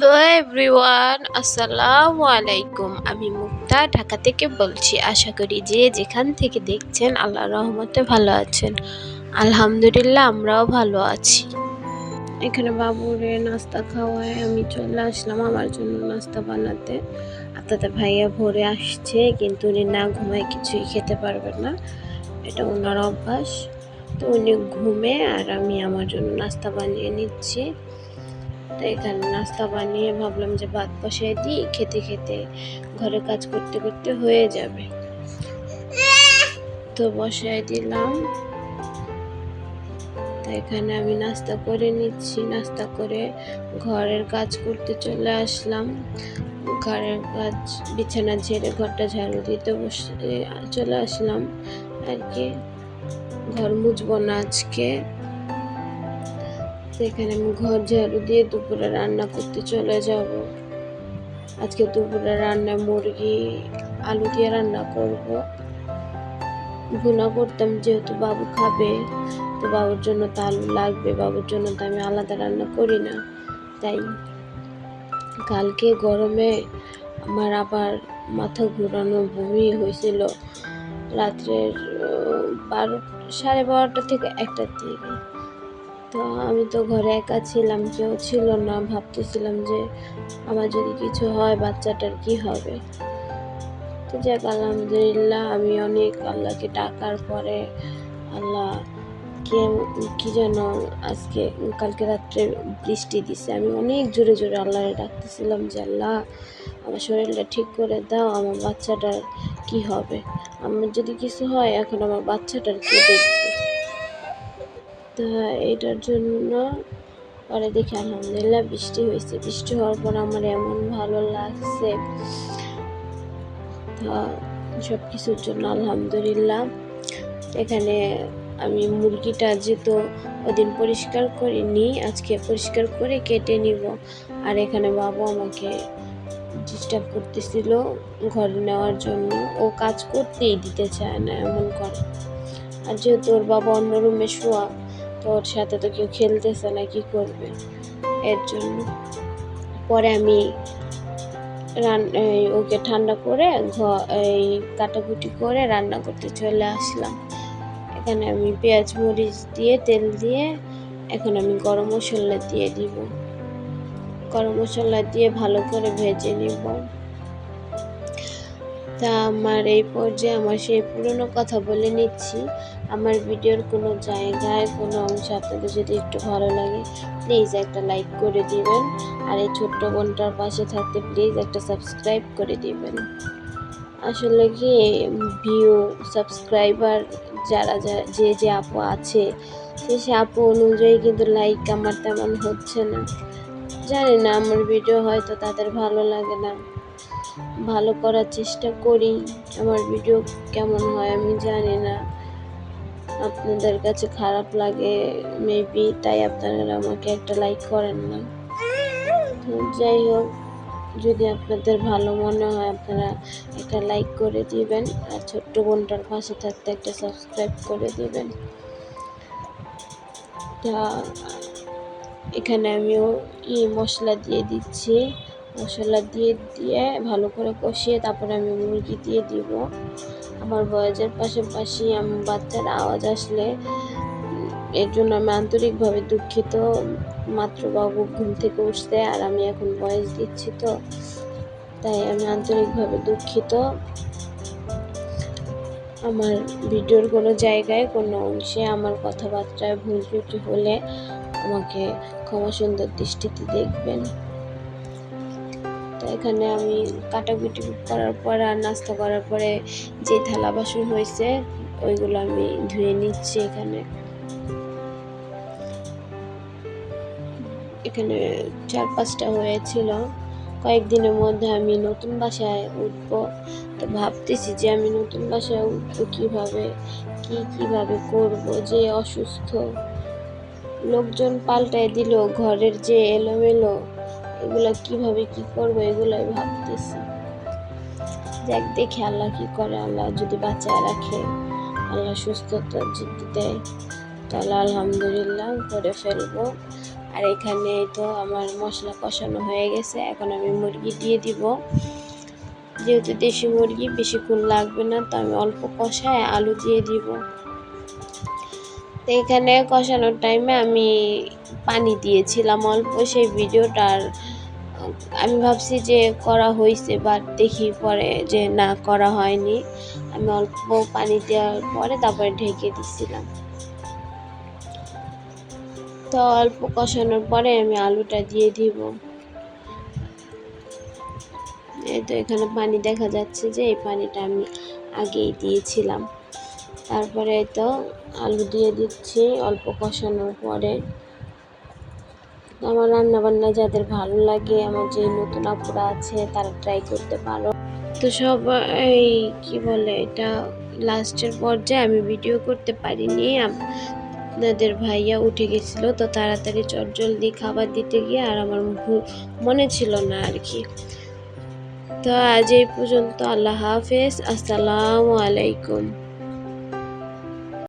Hello everyone, আসসালামু আলাইকুম। আমি মুক্তা ঢাকা থেকে বলছি। আশা করি যে যেখান থেকে দেখছেন আল্লাহর রহমতে ভালো আছেন। আলহামদুলিল্লাহ আমরাও ভালো আছি। এখানে বাবুরে নাস্তা খাওয়ায় আমি চলে আসলাম আমার জন্য নাস্তা বানাতে। আপনাদের ভাইয়া ভোরে আসছে, কিন্তু উনি না ঘুমায় কিছুই খেতে পারবেন না, এটা ওনার অভ্যাস। তো উনি ঘুমে আর আমি আমার জন্য নাস্তা বানিয়ে নিচ্ছি। তো এখানে নাস্তা বানিয়ে ভাবলাম যে ভাত বসাই দিই, খেতে খেতে ঘরে কাজ করতে করতে হয়ে যাবে। তো বসাই দিলাম। তো এখানে আমি নাস্তা করে নিচ্ছি, নাস্তা করে ঘরের কাজ করতে চলে আসলাম। ঘরের কাজ বিছানা ঝেড়ে ঘরটা ঝাড়ু দিতে চলে আসলাম আর কি। ঘর মুছবো না আজকে। এখানে আমি ঘর ঝাড়ু দিয়ে দুপুরে রান্না করতে চলে যাব। আজকে দুপুরে রান্না মুরগি আলু দিয়ে রান্না করব। ভুনা করতাম, যেহেতু বাবু খাবে, তো বাবুর জন্য তো আলু লাগবে, বাবুর জন্য তো আমি আলাদা রান্না করি না। তাই কালকে গরমে আমার আবার মাথা ঘুরানো বমি হয়েছিল রাত্রের 12:30 থেকে 1টার দিকে। তো আমি তো ঘরে একা ছিলাম, কেউ ছিল না। ভাবতেছিলাম যে আমার যদি কিছু হয় বাচ্চাটার কি হবে। তো যাক, আলহামদুলিল্লাহ আমি অনেক আল্লাহকে ডাকার পরে আল্লাহ কি যেন আজকে কালকে রাত্রে বৃষ্টি দিছে। আমি অনেক জোরে জোরে আল্লাহরে ডাকতেছিলাম যে আল্লাহ আমার শরীরটা ঠিক করে দাও, আমার বাচ্চাটার কি হবে, আমার যদি কিছু হয় এখন আমার বাচ্চাটার কি দেখবে। তা এটার জন্য পরে দেখি আলহামদুলিল্লাহ বৃষ্টি হয়েছে। বৃষ্টি হওয়ার পর আমার এমন ভালো লাগছে। তা সব কিছুর জন্য আলহামদুলিল্লাহ। এখানে আমি মুরগিটা যেহেতু ওদিন পরিষ্কার করিনি, আজকে পরিষ্কার করে কেটে নিব। আর এখানে বাবু আমাকে ডিস্টার্ব করতেছিল ঘরে নেওয়ার জন্য, ও কাজ করতেই দিতে চায় না, এমন করে। আর যেহেতু ওর বাবা অন্য রুমে শোয়া, তো ওর সাথে তো কেউ খেলতেছে না, কি করবে, এর জন্য। পরে আমি ওকে ঠান্ডা করে এই কাটাকুটি করে রান্না করতে চলে আসলাম। এখানে আমি পেঁয়াজ মরিচ দিয়ে তেল দিয়ে এখন আমি গরম মশলা দিয়ে দিব। গরম মশলা দিয়ে ভালো করে ভেজে নিব। তা আমার এই পর্যায়ে আমার সেই পুরনো কথা বলে নিচ্ছি। আমার ভিডিওর কোনো জায়গায় কোনো অংশ আপনাদের যদি একটু ভালো লাগে, প্লিজ একটা লাইক করে দিবেন। আর এই ছোট্ট বোনটার পাশে থাকতে প্লিজ একটা সাবস্ক্রাইব করে দিবেন। আসলে কি ভিউ সাবস্ক্রাইবার যারা যে আপু আছে, সে আপু অনুযায়ী কিন্তু লাইক আমার তেমন হচ্ছে না। জানি না, আমার ভিডিও হয়তো তাদের ভালো লাগে না। ভালো করার চেষ্টা করি, আমার ভিডিও কেমন হয় আমি জানি না, আপনাদের কাছে খারাপ লাগে মেবি, তাই আপনারা আমাকে একটা লাইক করেন না। তো যাই হোক, যদি আপনাদের ভালো মনে হয় আপনারা একটা লাইক করে দিবেন, আর ছোট্ট বোনটার পাশে থাকতে একটা সাবস্ক্রাইব করে দিবেন। তা এখানে আমিও মশলা দিয়ে দিচ্ছি। মশলা দিয়ে ভালো করে কষিয়ে তারপরে আমি মুরগি দিয়ে দিব। আমার ভয়েসের পাশাপাশি আমার বাচ্চার আওয়াজ আসলে এর জন্য আমি আন্তরিকভাবে দুঃখিত। মাত্র বাবু ঘুম থেকে উঠছে আর আমি এখন ভয়েস দিচ্ছি, তো তাই আমি আন্তরিকভাবে দুঃখিত। আমার ভিডিওর কোনো জায়গায় কোনো অংশে আমার কথাবার্তায় ভুল ত্রুটি হলে আমাকে ক্ষমা সুন্দর দৃষ্টিতে দেখবেন। তো এখানে আমি কাটাকুটি করার পর আর নাস্তা করার পরে যে থালা বাসন হয়েছে ওইগুলো আমি ধুয়ে নিচ্ছি। এখানে 4-5টা হয়েছিল। কয়েকদিনের মধ্যে আমি নতুন বাসায় উঠবো। তো ভাবতেছি যে আমি নতুন বাসায় উঠবো কিভাবে করব, যে অসুস্থ লোকজন পাল্টায় দিল, ঘরের যে এলোমেলো, এগুলো কিভাবে কি করবো এগুলাই ভাবতেছি। দেখ দেখি আল্লাহ কি করে। আল্লাহ যদি বাঁচায় রাখে, আল্লাহ সুস্থতা যদি দেয়, তাহলে আলহামদুলিল্লাহ করে ফেলবো। আর এখানে তো আমার মশলা কষানো হয়ে গেছে, এখন আমি মুরগি দিয়ে দিব। যেহেতু দেশি মুরগি বেশিক্ষণ লাগবে না, তো আমি অল্প কষায় আলু দিয়ে দিব। তো এখানে কষানোর টাইমে আমি পানি দিয়েছিলাম অল্প, সেই ভিডিওটার আমি ভাবছি যে করা হয়েছে, বাট দেখি পরে যে না করা হয়নি। আমি অল্প পানি দেওয়ার পরে তারপরে ঢেকে দিছিলাম। তো অল্প কষানোর পরে আমি আলুটা দিয়ে দিব। এই তো এখানে পানি দেখা যাচ্ছে যে এই পানিটা আমি আগেই দিয়েছিলাম। তারপরে তো আলু দিয়ে দিচ্ছি অল্প কষানোর পরে। আমার রান্নাবান্না যাদের ভালো লাগে, আমার যে নতুন আপুরা আছে তারা ট্রাই করতে পারো। তো সবাই কি বলে এটা লাস্টের পর্যায়ে আমি ভিডিও করতে পারিনি, আপনাদের ভাইয়া উঠে গেছিল, তো তাড়াতাড়ি চটজলদি খাবার দিতে গিয়ে আর আমার মনে ছিল না আর কি। তো আজ এই পর্যন্ত, আল্লাহ হাফেজ, আসসালামু আলাইকুম।